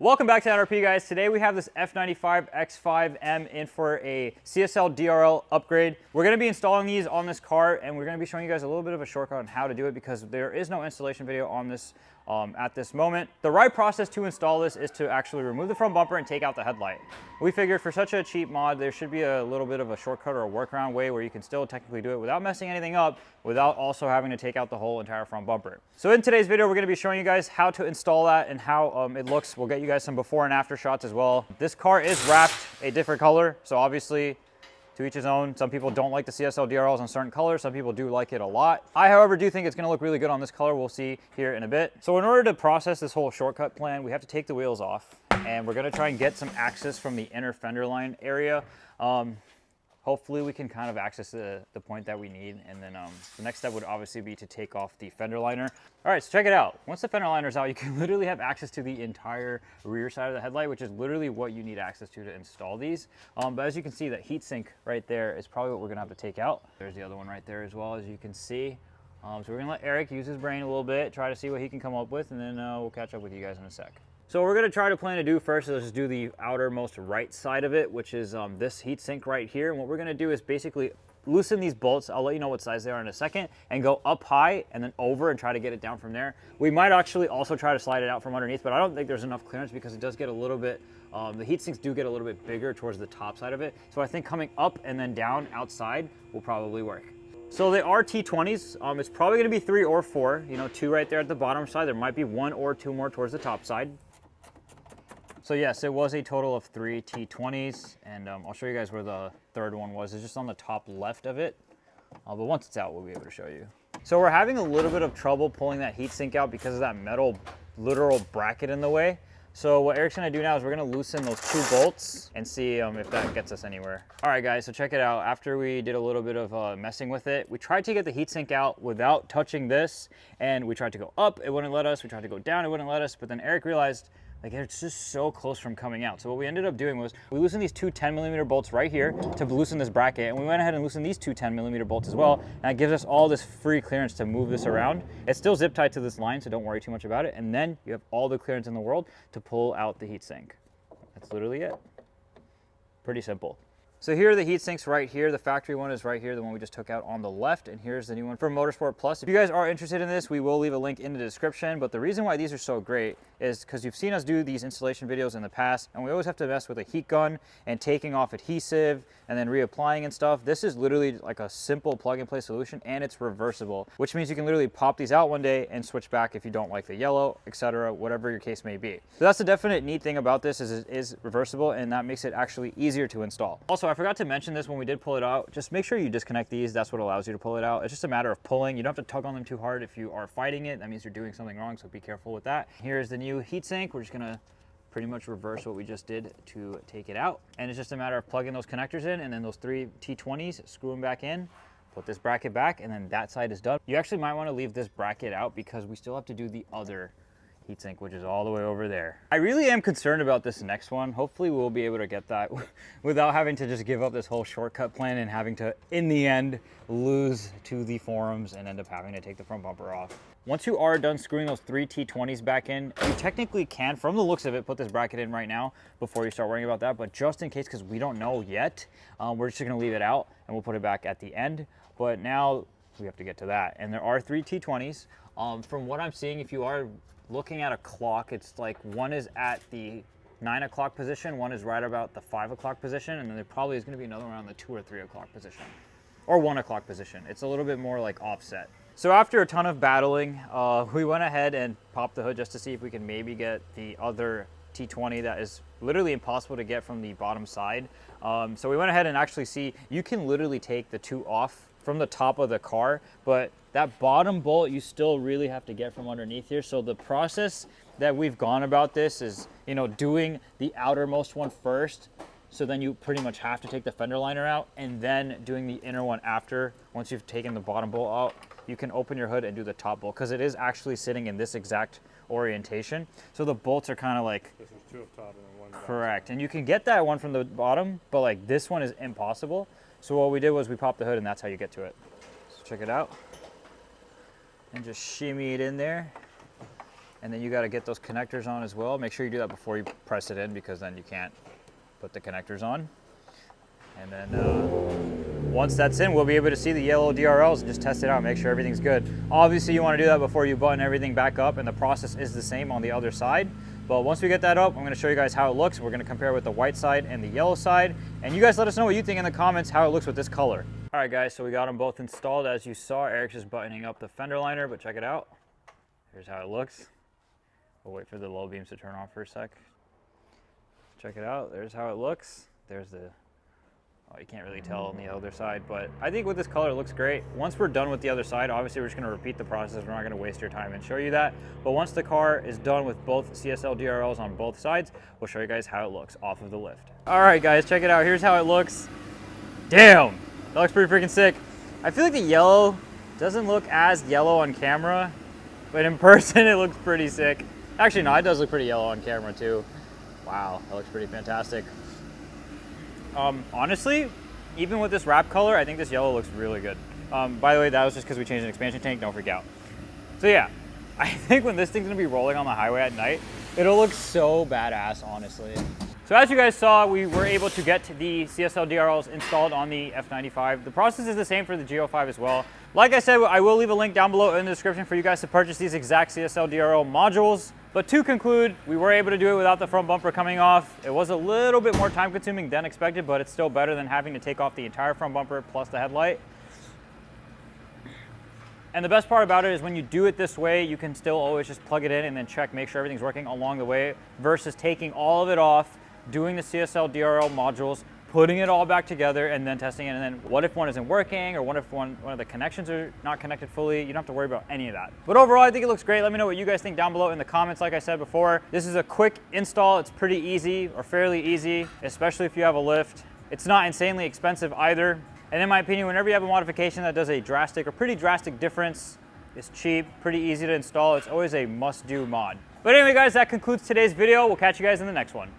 Welcome back to NRP, guys. Today we have this F95 X5M in for a CSL DRL upgrade. We're going to be installing these on this car, and we're going to be showing you guys a little bit of a shortcut on how to do it because there is no installation video on this at this moment. The right process to install this is to actually remove the front bumper and take out the headlight. We figured for such a cheap mod, there should be a little bit of a shortcut or a workaround way where you can still technically do it without messing anything up, without also having to take out the whole entire front bumper. So in today's video, we're going to be showing you guys how to install that and how it looks. We'll get you guys some before and after shots as well. This car is wrapped a different color, so obviously to each his own. Some people don't like the CSL DRLs on certain colors. Some people do like it a lot. I, however, do think it's going to look really good on this color. We'll see here in a bit. So in order to process this whole shortcut plan, we have to take the wheels off, and we're going to try and get some access from the inner fender line area. Hopefully we can kind of access the point that we need, and then the next step would obviously be to take off the fender liner. All right, so check it out. Once the fender liner's out, you can literally have access to the entire rear side of the headlight, which is literally what you need access to install these. But as you can see, that heat sink right there is probably what we're gonna have to take out. There's the other one right there as well, as you can see. So we're gonna let Eric use his brain a little bit, try to see what he can come up with, and then we'll catch up with you guys in a sec. So what we're gonna try to plan to do first is just do the outermost right side of it, which is this heat sink right here. And what we're gonna do is basically loosen these bolts. I'll let you know what size they are in a second, and go up high and then over and try to get it down from there. We might actually also try to slide it out from underneath, but I don't think there's enough clearance because it does get a little bit, the heat sinks do get a little bit bigger towards the top side of it. So I think coming up and then down outside will probably work. So they are T20s. It's probably gonna be 3 or 4, you know, 2 right there at the bottom side. There might be 1 or 2 more towards the top side. So yes, it was a total of 3 T20s, and I'll show you guys where the third one was. It's just on the top left of it, but once it's out, we'll be able to show you. So we're having a little bit of trouble pulling that heat sink out because of that metal literal bracket in the way. So what Eric's gonna do now is we're gonna loosen those 2 bolts and see if that gets us anywhere. All right, guys, so check it out. After we did a little bit of messing with it, we tried to get the heat sink out without touching this, and we tried to go up, it wouldn't let us. We tried to go down, it wouldn't let us, but then Eric realized like it's just so close from coming out. So what we ended up doing was we loosened these 2 10mm bolts right here to loosen this bracket, and we went ahead and loosened these 2 10mm bolts as well, and that gives us all this free clearance to move this around. It's still zip tied to this line, so don't worry too much about it, and then you have all the clearance in the world to pull out the heatsink. That's literally it. Pretty simple. So here are the heat sinks right here. The factory one is right here, the one we just took out on the left, and here's the new one from Motorsport Plus. If you guys are interested in this, we will leave a link in the description, but the reason why these are so great is because you've seen us do these installation videos in the past, and we always have to mess with a heat gun and taking off adhesive and then reapplying and stuff. This is literally like a simple plug and play solution, and it's reversible, which means you can literally pop these out one day and switch back if you don't like the yellow, etc., whatever your case may be. So that's the definite neat thing about this is it is reversible, and that makes it actually easier to install. Also, I forgot to mention this when we did pull it out. Just make sure you disconnect these. That's what allows you to pull it out. It's just a matter of pulling. You don't have to tug on them too hard. If you are fighting it, that means you're doing something wrong, so be careful with that. Here's the new heatsink. We're just gonna pretty much reverse what we just did to take it out. And it's just a matter of plugging those connectors in, and then those 3 T20s, screw them back in, put this bracket back, and then that side is done. You actually might want to leave this bracket out because we still have to do the other heatsink, which is all the way over there. I really am concerned about this next one. Hopefully we'll be able to get that without having to just give up this whole shortcut plan and having to, in the end, lose to the forums and end up having to take the front bumper off. Once you are done screwing those 3 T20s back in, you technically can, from the looks of it, put this bracket in right now before you start worrying about that. But just in case, because we don't know yet, we're just gonna leave it out and we'll put it back at the end. But now we have to get to that. And there are 3 T20s. From what I'm seeing, if you are looking at a clock, it's like one is at the 9 o'clock position, one is right about the 5 o'clock position, and then there probably is going to be another one around the 2 or 3 o'clock position, or 1 o'clock position. It's a little bit more like offset. So after a ton of battling, we went ahead and popped the hood just to see if we can maybe get the other T20 that is literally impossible to get from the bottom side. So we went ahead and actually see, you can literally take the 2 off from the top of the car, but that bottom bolt you still really have to get from underneath here. So the process that we've gone about this is, you know, doing the outermost one first, so then you pretty much have to take the fender liner out, and then doing the inner one after. Once you've taken the bottom bolt out, you can open your hood and do the top bolt, because it is actually sitting in this exact orientation. So the bolts are kind of like, this is 2 up top and then 1 correct, down. And you can get that one from the bottom, but like this one is impossible. So what we did was we popped the hood, and that's how you get to it. So check it out. And just shimmy it in there. And then you got to get those connectors on as well. Make sure you do that before you press it in, because then you can't put the connectors on. And then once that's in, we'll be able to see the yellow DRLs and just test it out, make sure everything's good. Obviously, you want to do that before you button everything back up, and the process is the same on the other side. But once we get that up, I'm going to show you guys how it looks. We're going to compare with the white side and the yellow side. And you guys let us know what you think in the comments, how it looks with this color. All right, guys, so we got them both installed. As you saw, Eric's just buttoning up the fender liner, but check it out. Here's how it looks. We'll wait for the low beams to turn off for a sec. Check it out. There's how it looks. There's the, oh, you can't really tell on the other side, but I think with this color, it looks great. Once we're done with the other side, obviously we're just gonna repeat the process. We're not gonna waste your time and show you that. But once the car is done with both CSL DRLs on both sides, we'll show you guys how it looks off of the lift. All right, guys, check it out. Here's how it looks. Damn, that looks pretty freaking sick. I feel like the yellow doesn't look as yellow on camera, but in person, it looks pretty sick. Actually, no, it does look pretty yellow on camera too. Wow, that looks pretty fantastic. Honestly, even with this wrap color, I think this yellow looks really good. By the way, that was just because we changed an expansion tank, don't freak out. So yeah, I think when this thing's gonna be rolling on the highway at night, it'll look so badass, honestly. So as you guys saw, we were able to get the CSL DRLs installed on the F95. The process is the same for the G05 as well. Like I said, I will leave a link down below in the description for you guys to purchase these exact CSL DRL modules. But to conclude, we were able to do it without the front bumper coming off. It was a little bit more time consuming than expected, but it's still better than having to take off the entire front bumper plus the headlight. And the best part about it is when you do it this way, you can still always just plug it in and then check, make sure everything's working along the way, versus taking all of it off, doing the CSL DRL modules, putting it all back together, and then testing it. And then what if one isn't working, or what if one of the connections are not connected fully? You don't have to worry about any of that. But overall, I think it looks great. Let me know what you guys think down below in the comments. Like I said before, this is a quick install. It's pretty easy, or fairly easy, especially if you have a lift. It's not insanely expensive either. And in my opinion, whenever you have a modification that does a drastic or pretty drastic difference, it's cheap, pretty easy to install. It's always a must-do mod. But anyway, guys, that concludes today's video. We'll catch you guys in the next one.